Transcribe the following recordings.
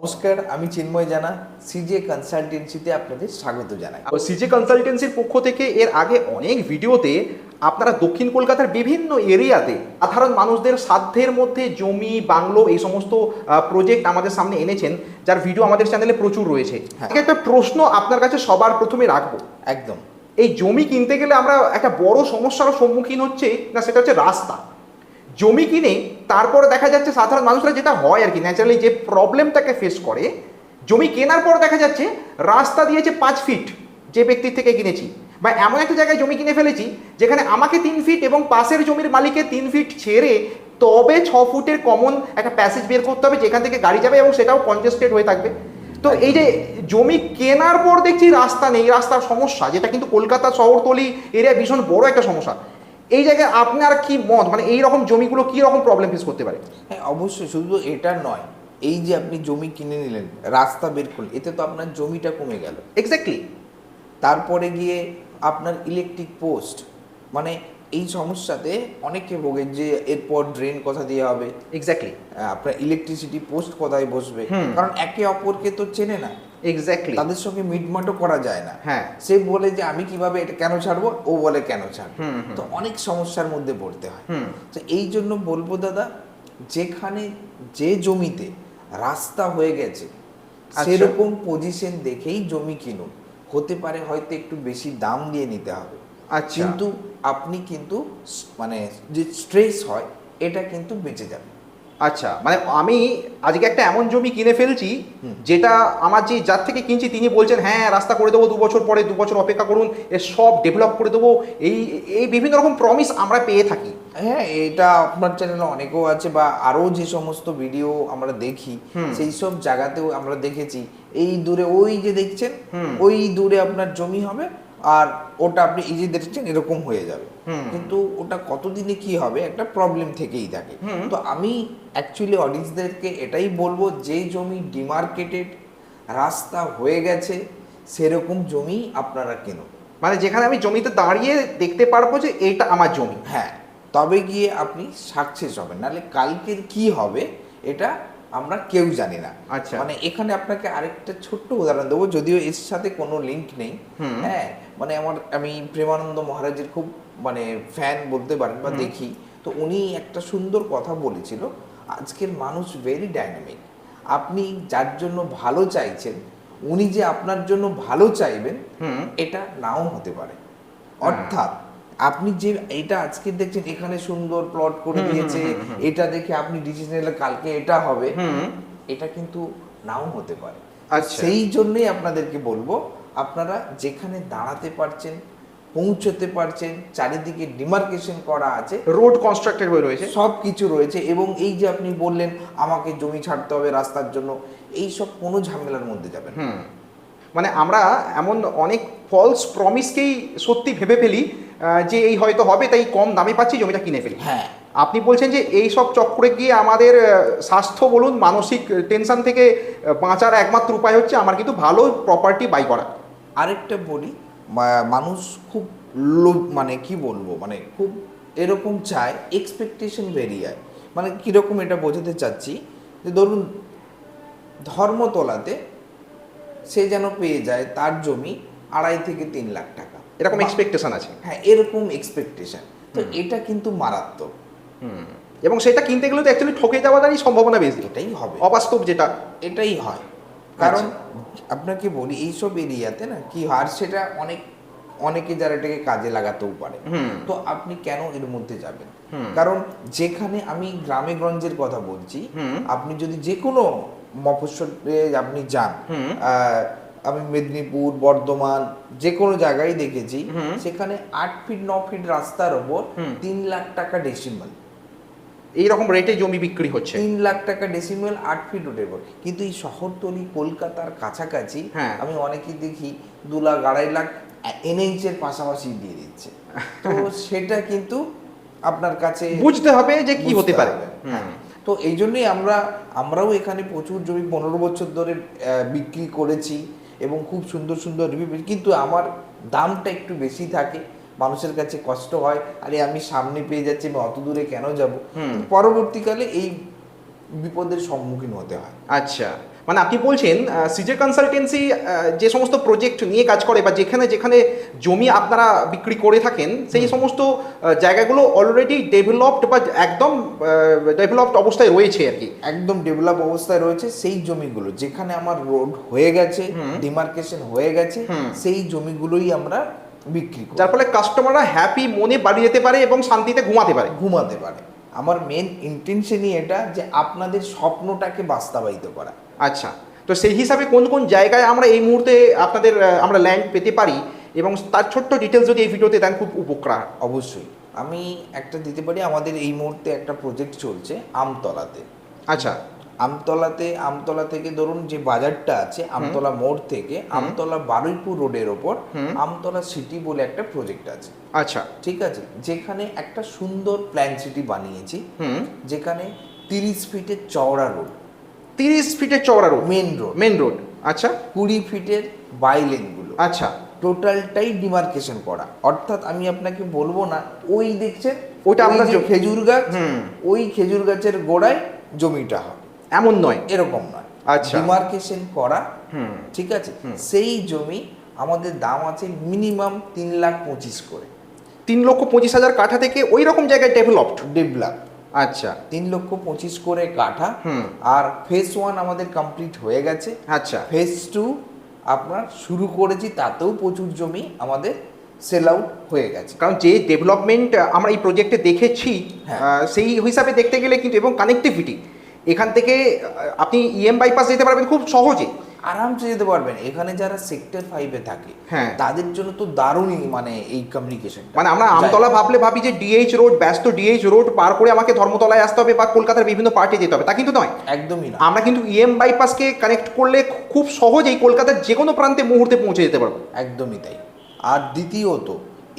নমস্কার, আমি চিন্ময় জানা সিজে কনসালটেন্সিতে আপনাদের স্বাগত জানাই। সিজে কনসালটেন্সির পক্ষ থেকে এর আগে অনেক ভিডিওতে আপনারা দক্ষিণ কলকাতার বিভিন্ন এরিয়াতে সাধারণ মানুষদের সাধ্যের মধ্যে জমি বাংলো এই সমস্ত প্রজেক্ট আমাদের সামনে এনেছেন, যার ভিডিও আমাদের চ্যানেলে প্রচুর রয়েছে। আজকে একটা প্রশ্ন আপনার কাছে সবার প্রথমে রাখবো। একদম। এই জমি কিনতে গেলে আমরা একটা বড় সমস্যার সম্মুখীন হচ্ছে না, সেটা হচ্ছে রাস্তা। জমি কিনে তারপরে দেখা যাচ্ছে সাধারণ মানুষরা যেটা হয় আর কি, ন্যাচারালি যে প্রবলেমটাকে ফেস করে, জমি কেনার পর দেখা যাচ্ছে রাস্তা দিয়েছে 5 ফিট যে ব্যক্তির থেকে কিনেছি, বা এমন একটা জায়গায় জমি কিনে ফেলেছি যেখানে আমাকে 3 ফিট এবং পাশের জমির মালিকে 3 ফিট ছেড়ে তবে 6 ফুটের কমন একটা প্যাসেজ বের করতে হবে যেখান থেকে গাড়ি যাবে, এবং সেটাও কনজেস্টেড হয়ে থাকবে। তো এই যে জমি কেনার পর দেখছি রাস্তা নেই, রাস্তার সমস্যা, যেটা কিন্তু কলকাতা শহরতলি এরিয়া ভীষণ বড় একটা সমস্যা। এই জায়গায় আপনার কি মত, মানে এই রকম জমিগুলো কি রকম প্রবলেম ফেস করতে পারে? হ্যাঁ, অবশ্যই। শুধু এটা নয়, এই যে আপনি জমি কিনে নিলেন, রাস্তা বের করলেন, এতে তো আপনার জমিটা কমে গেল। এক্স্যাক্টলি। তারপরে গিয়ে আপনার ইলেকট্রিক পোস্ট, মানে এই সমস্যাতে অনেকে ভোগে যে এরপর ড্রেন কোথা দিয়ে হবে, এক্স্যাক্টলি। আপনার ইলেকট্রিসিটি পোস্ট কোথায় বসবে, কারণ একে অপরকে তো চেনে না। এক্স্যাক্টলি। তাদের সঙ্গে মিটমাটও করা যায় না। হ্যাঁ। সে বলে যে আমি কিভাবে এটা কেন ছাড়বো, ও বলে কেন ছাড়বো। তো অনেক সমস্যার মধ্যে পড়তে হয়। তো এই জন্য বলবো দাদা, যেখানে যে জমিতে রাস্তা হয়ে গেছে সেরকম পজিশন দেখেই জমি কিনুন। হতে পারে হয়তো একটু বেশি দাম দিয়ে নিতে হবে, কিন্তু আপনি কিন্তু মানে যে স্ট্রেস হয় এটা কিন্তু বেঁচে যাবে। আচ্ছা, মানে আমি আজকে একটা এমন জমি কিনে ফেলছি যেটা আমার যে যার থেকে কিনছি তিনি বলছেন হ্যাঁ রাস্তা করে দেবো 2 বছর পরে, 2 বছর অপেক্ষা করুন, এ সব ডেভেলপ করে দেবো, এই এই বিভিন্ন রকম প্রমিস আমরা পেয়ে থাকি। হ্যাঁ, এটা আপনার চ্যানেলে অনেকেও আছে, বা আরও যে সমস্ত ভিডিও আমরা দেখি সেই সব জায়গাতেও আমরা দেখেছি এই দূরে ওই যে দেখছেন ওই দূরে আপনার জমি হবে, আর ওটা আপনি এই যে দেখছেন এরকম হয়ে যাবে। কিন্তু ওটা কতদিনে কি হবে একটা প্রবলেম থেকেই থাকে। তো আমি অ্যাকচুয়ালি অডিয়েন্সদেরকে এটাই বলবো, যে জমি ডিমার্কেটেড, রাস্তা হয়ে গেছে, সেরকম জমি আপনারা কিনুন। মানে যেখানে আমি জমিতে দাঁড়িয়ে দেখতে পারবো যে এইটা আমার জমি। হ্যাঁ, তবে গিয়ে আপনি সাকসেস হবেন, নাহলে কালকের কি হবে এটা আমরা কেউ জানি না। আচ্ছা। মানে এখানে আপনাকে আরেকটা ছোট্ট উদাহরণ দেবো, যদিও এর সাথে কোনো লিঙ্ক নেই। হ্যাঁ, মানে আমি প্রেমানন্দ মহারাজের খুব মানে ফ্যান বলতে পারেন, বা দেখি তো উনি একটা সুন্দর কথা বলেছিল, আজকের মানুষ ভেরি ডাইনামিক। আপনি যার জন্য ভালো চাইছেন উনি যে আপনার জন্য ভালো চাইবেন এটা নাও হতে পারে। অর্থাৎ আপনি যে এটা আজকে দেখছেন এখানে সুন্দর প্লট করে দিয়েছে, এটা দেখে আপনি ডিসিশন নিলে কালকে এটা হবে, এটা কিন্তু নাও হতে পারে। আচ্ছা। সেই জন্যই আপনাদেরকে বলবো, আপনারা যেখানে দাঁড়াতে পারছেন, পৌঁছতে পারছেন, চারিদিকে ডিমার্কেশন করা আছে, রোড কনস্ট্রাক্টেড হয়ে রয়েছে, সব কিছু রয়েছে, এবং এই যে আপনি বললেন আমাকে জমি ছাড়তে হবে রাস্তার জন্য, এই সব কোনো ঝামেলার মধ্যে যাবেন না। মানে আমরা এমন অনেক ফলস প্রমিসকেই সত্যি ভেবে ফেলি যে এই হয়তো হবে তাই কম দামে পাচ্ছি জমিটা কিনে ফেলি। হ্যাঁ, আপনি বলছেন যে এই সব চক্করে গিয়ে আমাদের স্বাস্থ্য বলুন, মানসিক টেনশন থেকে বাঁচার একমাত্র উপায় হচ্ছে আমার কিন্তু ভালো প্রপার্টি বাই করা। আরেকটা বলি, মানুষ খুব মানে কি বলবো, মানে খুব এরকম চায়, এক্সপেকটেশন বেরিয়ে যায়। মানে কীরকম এটা বোঝাতে চাচ্ছি, যে ধরুন ধর্মতলাতে সে যেন পেয়ে যায় তার জমি 2.5 থেকে 3 লাখ টাকা, এরকম এক্সপেকটেশন আছে। হ্যাঁ, এরকম এক্সপেকটেশন। তো এটা কিন্তু মারাত্মক। এবং সেটা কিনতে গেলে তো অ্যাকচুয়ালি ঠকে যাওয়ারই সম্ভাবনা বেশি। এটাই হবে, অবাস্তব যেটা, এটাই হয়। কারণ আপনাকে বলি এইসব এরিয়াতে না কি হয়, আর সেটা অনেকে যারা এটাকে কাজে লাগাতেও পারে। তো আপনি কেন এর মধ্যে যাবেন? কারণ যেখানে আমি গ্রামে গঞ্জের কথা বলছি, আপনি যদি যে কোনো মফস্বলে আপনি যান, আমি মেদিনীপুর, বর্ধমান, যে কোনো জায়গায় দেখেছি, সেখানে 8 ফিট 9 ফিট রাস্তার ওপর 3 লাখ টাকা ডেসিমাল, এইরকম রেটে জমি বিক্রি হচ্ছে। 3 লাখ টাকা ডেসিমেল, 8 ফিট ওঠে। কিন্তু এই শহরতলি কলকাতার কাছাকাছি আমি অনেকেই দেখি 2 লাখ 2.5 লাখ এনএইচ এর পাশাপাশি দিয়ে দিচ্ছে। তো সেটা কিন্তু আপনার কাছে বুঝতে হবে যে কি হতে পারে। তো এই জন্যই আমরাও এখানে প্রচুর জমি 15 বছর ধরে বিক্রি করেছি, এবং খুব সুন্দর সুন্দর রিভিউ, কিন্তু আমার দামটা একটু বেশি থাকে, মানুষের কাছে কষ্ট হয়, আরে আমি সামনে পেয়ে যাচ্ছি, আমি অত দূরে কেন যাব। পরবর্তীকালে এই বিপদের সম্মুখীন হতে হয়। আচ্ছা, মানে আপনি বলছেন সিজে কনসালটেন্সি যে সমস্ত প্রজেক্ট নিয়ে কাজ করে বা যেখানে যেখানে জমি আপনারা বিক্রি করে থাকেন সেই সমস্ত জায়গাগুলো অলরেডি ডেভেলপড বা একদম ডেভেলপড অবস্থায় রয়েছে আর কি। একদম ডেভেলপ অবস্থায় রয়েছে সেই জমিগুলো যেখানে আমার রোড হয়ে গেছে, ডিমার্কেশন হয়ে গেছে, সেই জমিগুলোই আমরা বিক্রি করি, যার ফলে কাস্টমাররা হ্যাপি মনে বাড়ি যেতে পারে এবং শান্তিতে ঘুমাতে পারে। আমার মেন ইন্টেনশনই এটা যে আপনাদের স্বপ্নটাকে বাস্তবায়িত করা। আচ্ছা, তো সেই হিসাবে কোন কোন জায়গায় আমরা এই মুহূর্তে আপনাদের আমরা ল্যান্ড পেতে পারি এবং তার ছোট্ট ডিটেলস যদি এই ভিডিওতে দেন খুব উপকার। অবশ্যই আমি একটা দিতে পারি। আমাদের এই মুহূর্তে একটা প্রজেক্ট চলছে আমতলাতে। আচ্ছা, আমতলা থেকে ধরুন যে বাজারটা আছে আমতলা মোড় থেকে আমতলা বারুইপুর রোডের ওপর আমতলা সিটি বলে একটা প্রজেক্ট আছে। আচ্ছা, ঠিক আছে, যেখানে একটা সুন্দর প্ল্যান সিটি বানিয়েছি, যেখানে 30 ফিটের চওড়া রোড, 30 ফিটের চওড়া রোড, মেন রোড। আচ্ছা, 20 ফিটের বাইলেনগুলো, আচ্ছা, টোটালটাই ডিমার্কেশন করা। অর্থাৎ আমি আপনাকে বলবো না ওই দেখছেন ওইটা আমরা খেজুর গাছ, ওই খেজুর গাছের গোড়ায় জমিটা হয়, এমন নয়, এরকম নয়। আচ্ছা, ডিমার্কেশন করা, ঠিক আছে। সেই জমি আমাদের দাম আছে মিনিমাম 3,25,000 করে। 3,25,000 কাঠা থেকে ওই রকম জায়গায় ডেভেলপ। আচ্ছা, 3,25,000 করে কাঠা। আর ফেজ 1 আমাদের কমপ্লিট হয়ে গেছে। আচ্ছা, ফেজ 2 আপনার শুরু করেছি, তাতেও প্রচুর জমি আমাদের সেল আউট হয়ে গেছে। কারণ যে ডেভেলপমেন্ট আমরা এই প্রজেক্টে দেখেছি সেই হিসাবে দেখতে গেলে কিন্তু, এবং কানেক্টিভিটি এখান থেকে আপনি ইএম বাইপাস যেতে পারবেন খুব সহজে, আরামসে যেতে পারবেন। এখানে যারা সেক্টর 5-এ থাকে তাদের জন্য তো দারুণই মানে এই কমিউনিকেশন। মানে আমরা আমতলা ভাবি যে ডিএইচ রোড, ব্যস্ত ডিএইচ রোড পার করে আমাকে ধর্মতলায় আসতে হবে বা কলকাতার বিভিন্ন পার্টে যেতে হবে, তা কিন্তু নয়, একদমই না। আমরা কিন্তু ইএম বাইপাসকে কানেক্ট করলে খুব সহজেই কলকাতার যে কোনো প্রান্তে মুহূর্তে পৌঁছে যেতে পারবো। একদমই তাই। আর দ্বিতীয়ত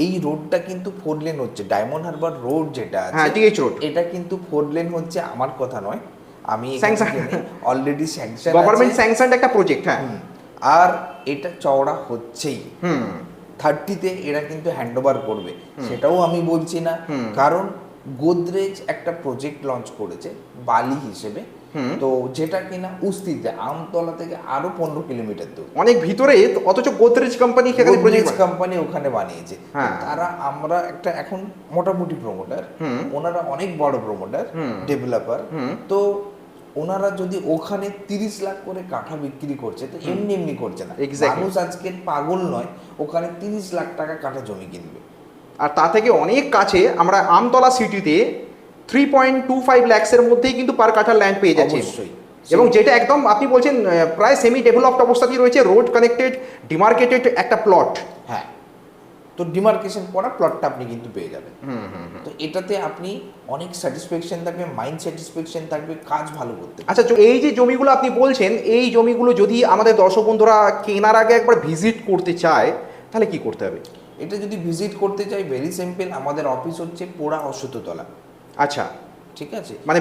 এই রোডটা কিন্তু 4 লেন হচ্ছে। ডায়মন্ড হারবার রোড যেটা আছে, ডিএইচ রোড, এটা কিন্তু 4 লেন হচ্ছে। আমার কথা নয়, আমি অলরেডি স্যাংশন, গভর্নমেন্ট স্যাংশনড একটা প্রজেক্ট। হ্যাঁ, আর এটা চওড়া হচ্ছেই। 30-তে এরা কিন্তু হ্যান্ডওভার করবে, সেটাও আমি বলছি না। কারণ গোদরেজ একটা প্রজেক্ট লঞ্চ করেছে বালি হিসেবে, তো যেটা কিনা উস্তিতে আমতলা থেকে আরো 15 কিলোমিটার দূর, অনেক ভিতরে, অথচ গোদরেজ কোম্পানি ওখানে বানিয়েছে। তারা আমরা একটা এখন মোটামুটি প্রমোটার, ওনারা অনেক বড় প্রমোটার ডেভেলপার। তো ওনারা যদি ওখানে 30 লাখ করে কাঠা বিক্রি করছে, তো এমনি এমনি করছে না। মানুষ আজকের পাগল নয়, ওখানে 30 লাখ টাকা কাঠা জমি কিনবে। আর তা থেকে অনেক কাছে আমরা আমতলা সিটিতে 3.25 লাখসের মধ্যেই কিন্তু পার কাঠা ল্যান্ড পেয়ে যাচ্ছে। অবশ্যই, এবং যেটা একদম আপনি বলছেন প্রায় সেমি ডেভেলপড অবস্থাতেই রয়েছে, রোড কানেক্টেড, ডিমার্কেটেড একটা প্লট। হ্যাঁ, তো ডিমার্কেশন করা প্লটটা আপনি কিন্তু পেয়ে যাবেন। তো এটাতে আপনি অনেক স্যাটিসফ্যাকশন থাকবে, মাইন্ড স্যাটিসফ্যাকশন থাকবে, কাজ ভালো করতে। আচ্ছা, এই যে জমিগুলো আপনি বলছেন, এই জমিগুলো যদি আমাদের দর্শক বন্ধুরা কেনার আগে একবার ভিজিট করতে চায় তাহলে কি করতে হবে? এটা যদি ভিজিট করতে চাই, ভেরি সিম্পল, আমাদের অফিস হচ্ছে পোড়া অশ্বত্থতলা। আচ্ছা, ঠিক আছে, মানে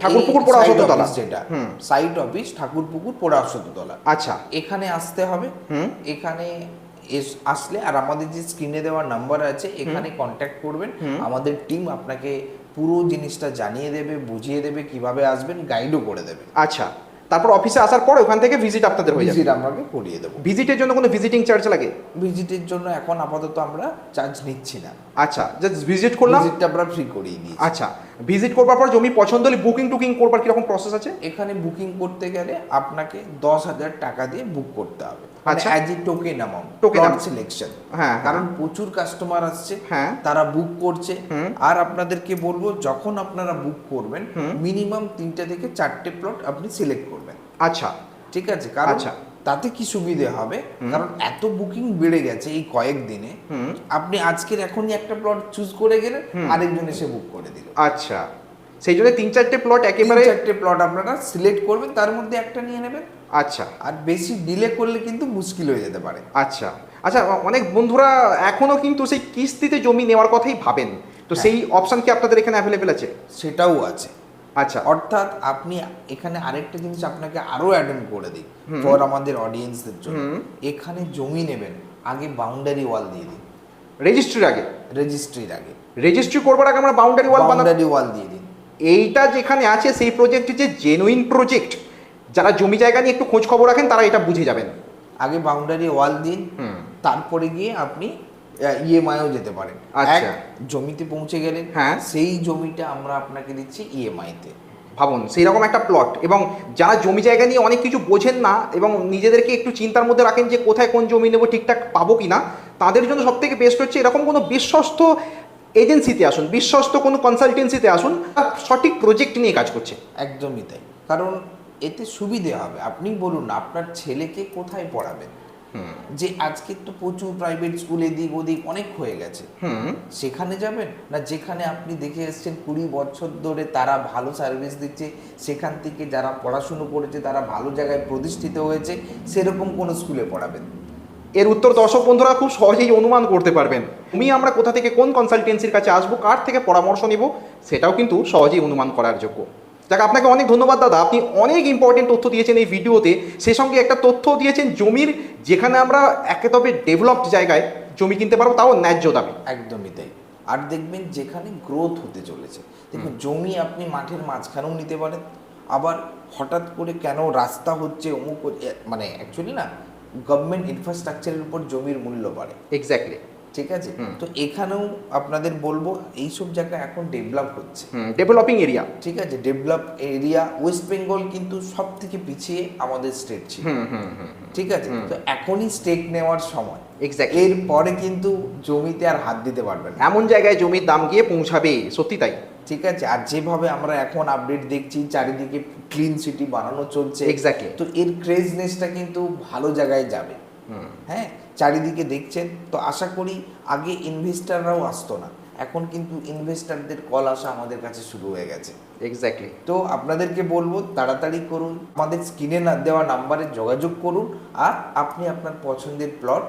ঠাকুরপুকুর পোড়া অশ্বত্থতলা, যেটা সাইট অফিস ঠাকুরপুকুর পোড়া অশ্বত্থতলা। আচ্ছা, এখানে আসতে হবে। এখানে আসলে আর আমাদের যে স্ক্রিনে দেওয়ার নাম্বার আছে, এখানে কন্ট্যাক্ট করবেন। আমাদের টিম আপনাকে পুরো জিনিসটা জানিয়ে দেবে, বুঝিয়ে দেবে, কিভাবে আসবেন, গাইডও করে দেবে। আচ্ছা, তারপর অফিসে আসার পর ওখান থেকে ভিজিট আপনাদের হয়ে যাবে। ভিজিট আমাকে করিয়ে দেবো। ভিজিটের জন্য কোনো ভিজিটিং চার্জ লাগে? ভিজিটের জন্য এখন আপাতত আমরা চার্জ নিচ্ছি না। আচ্ছা, জাস্ট ভিজিট করলাম, ভিজিটটা আমরা ফ্রি করিয়ে দিই। আচ্ছা, ভিজিট করবার পর জমি পছন্দ হলে বুকিং করবার কিরকম প্রসেস আছে? এখানে বুকিং করতে গেলে আপনাকে 10,000 টাকা দিয়ে বুক করতে হবে। আচ্ছা, as a token amount, token selection. হ্যাঁ, কারণ প্রচুর কাস্টমার আসছে, তারা বুক করছে। আর আপনাদেরকে বলবো, যখন আপনারা বুক করবেন মিনিমাম 3টে থেকে 4টে প্লট আপনি সিলেক্ট করবেন। আচ্ছা, ঠিক আছে, কারণ তাতে কি সুবিধে হবে, কারণ এত বুকিং বেড়ে গেছে এই কয়েকদিনে। আপনি আজকের এখনই একটা প্লট চুজ করে গেলেন, আরেকজন এসে বুক করে দিল। আচ্ছা, সেই জন্য 3-4টে প্লট একেবারে 4টে প্লট আপনারা সিলেক্ট করবেন, তার মধ্যে একটা নিয়ে নেবেন। আচ্ছা, আর বেশি ডিলে করলে কিন্তু মুশকিল হয়ে যেতে পারে। আচ্ছা, আচ্ছা, অনেক বন্ধুরা এখনো কিন্তু সেই কিস্তিতে জমি নেওয়ার কথাই ভাবেন, তো সেই অপশন কি আপনাদের এখানে অ্যাভেলেবেল আছে? সেটাও আছে। আচ্ছা, অর্থাৎ আপনি এখানে আরেকটা জিনিস আপনাকে আরো অ্যাড অন করে দিই ফর আমাদের অডিয়েন্সদের জন্য। এখানে জমি নেবেন, আগে বাউন্ডারি ওয়াল দিয়ে দিন। রেজিস্ট্রির আগে রেজিস্ট্রি করবার আগে আমরা বাউন্ডারি ওয়াল দিয়ে দিন। এইটা যেখানে আছে সেই প্রজেক্ট যে জেনুইন প্রজেক্ট, যারা জমি জায়গা নিয়ে একটু খোঁজ খবর রাখেন তারা এটা বুঝে যাবেন। আগে বাউন্ডারি ওয়াল দিন, তারপরে গিয়ে আপনি ইএমআইও যেতে পারেন। আচ্ছা। এক জমিতে পৌঁছে গেলেন, হ্যাঁ। সেই জমিটা আমরা আপনাকে দিচ্ছি ইএমআইতে। ভাবুন সেই রকম একটা প্লট। এবং যারা জমি জায়গা নিয়ে অনেক কিছু বোঝেন না এবং নিজেদেরকে একটু চিন্তার মধ্যে রাখেন যে কোথায় কোন জমি নেবো, ঠিকঠাক পাবো কি না, তাদের জন্য সব থেকে বেস্ট হচ্ছে এরকম কোনো বিশ্বস্ত এজেন্সিতে আসুন, বিশ্বস্ত কোনো কনসালটেন্সিতে আসুন, সঠিক প্রজেক্ট নিয়ে কাজ করছে। একদমই তাই, কারণ এতে সুবিধে হবে। আপনি বলুন আপনার ছেলেকে কোথায় পড়াবেন, যে আজকে তো প্রচুর প্রাইভেট স্কুল এদিক ওদিক অনেক হয়ে গেছে, সেখানে যাবেন না যেখানে আপনি দেখে এসেছেন 20 বছর ধরে তারা ভালো সার্ভিস দিচ্ছে, সেখান থেকে যারা পড়াশুনো করেছে তারা ভালো জায়গায় প্রতিষ্ঠিত হয়েছে, সেরকম কোনো স্কুলে পড়াবেন? এর উত্তর দর্শক বন্ধুরা খুব সহজেই অনুমান করতে পারবেন। আমরা কোথা থেকে কোন কনসালটেন্সির কাছে আসবো, কার থেকে পরামর্শ নেব, সেটাও কিন্তু সহজেই অনুমান করার যোগ্য। যাক, আপনাকে অনেক ধন্যবাদ দাদা, আপনি অনেক ইম্পর্টেন্ট তথ্য দিয়েছেন এই ভিডিওতে। সেই সঙ্গে একটা তথ্য দিয়েছেন জমির, যেখানে আমরা একেবারে ডেভেলপড জায়গায় জমি কিনতে পারবো, তাও ন্যায্য দামে। একদমই তাই। আর দেখবেন যেখানে গ্রোথ হতে চলেছে, দেখুন জমি আপনি মাঠের মাঝখানেও নিতে পারেন, আবার হঠাৎ করে কেন রাস্তা হচ্ছে অমুক মানে অ্যাকচুয়ালি না, গভর্নমেন্ট ইনফ্রাস্ট্রাকচারের উপর জমির মূল্য বাড়ে। এক্স্যাক্টলি। ঠিক আছে, তো এখানেও আপনাদের বলবো এইসব জায়গা এখন ডেভেলপ হচ্ছে, ডেভেলপিং এরিয়া। ঠিক আছে, ডেভেলপ এরিয়া। ওয়েস্ট বেঙ্গল কিন্তু সব থেকে পিছিয়ে আমাদের স্টেট ছিল, ঠিক আছে, তো এখনই স্টেট নেওয়ার সময়। এক্স্যাক্টলি। এরপরে কিন্তু জমিতে আর হাত দিতে পারবেন না, এমন জায়গায় জমির দাম গিয়ে পৌঁছাবে, সত্যি তাই। ঠিক আছে। আর যেভাবে আমরা এখন আপডেট দেখছি, চারিদিকে ক্লিন সিটি বানানো চলছে, এক্স্যাক্টলি। তো এর ক্রেজনেসটা কিন্তু ভালো জায়গায় যাবে। হ্যাঁ, চারিদিকে দেখছেন তো, আশা করি আগে ইনভেস্টাররাও আসতো না, এখন কিন্তু ইনভেস্টারদের কল আসা আমাদের কাছে শুরু হয়ে গেছে। এক্স্যাক্টলি। তো আপনাদেরকে বলবো তাড়াতাড়ি করুন, আমাদের স্ক্রিনে দেওয়া নাম্বারে যোগাযোগ করুন, আর আপনি আপনার পছন্দের প্লট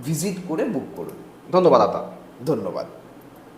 ভিজিট করে বুক করুন। ধন্যবাদ দাদা। ধন্যবাদ।